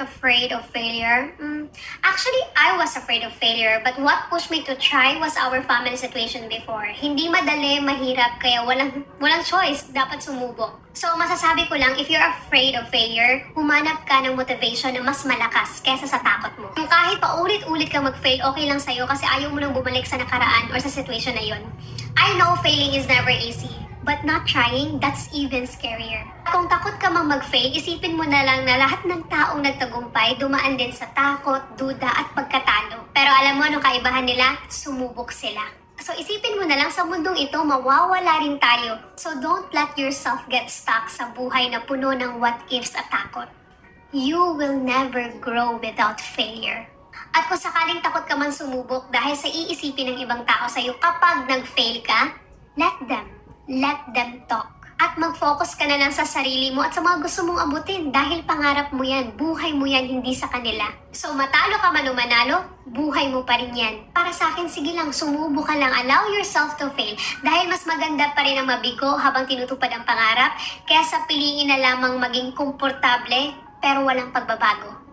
not afraid of failure? Actually, I was afraid of failure, but what pushed me to try was our family situation before. Hindi madali, mahirap, kaya walang choice, dapat sumubok. So, masasabi ko lang, if you're afraid of failure, humanap ka ng motivation na mas malakas kesa sa takot mo. Kung kahit pa ulit-ulit kang mag-fail, okay lang sa'yo kasi ayaw mo nang bumalik sa nakaraan or sa situation na yon. I know failing is never easy. But not trying, that's even scarier. Kung takot ka mang mag-fail, isipin mo na lang na lahat ng taong nagtagumpay dumaan din sa takot, duda at pagkatalo. Pero alam mo ano kaibahan nila? Sumubok sila. So isipin mo na lang sa mundong ito, mawawala rin tayo. So don't let yourself get stuck sa buhay na puno ng what-ifs at takot. You will never grow without failure. At kung sakaling takot ka man sumubok dahil sa iisipin ng ibang tao sa'yo kapag nag-fail ka, let them talk. At mag-focus ka na lang sa sarili mo at sa mga gusto mong abutin dahil pangarap mo yan, buhay mo yan, hindi sa kanila. So matalo ka man o manalo, buhay mo pa rin yan. Para sa akin, sige lang, sumubo ka lang, allow yourself to fail dahil mas maganda pa rin ang mabigo habang tinutupad ang pangarap kaysa piliin na lamang maging komportable pero walang pagbabago.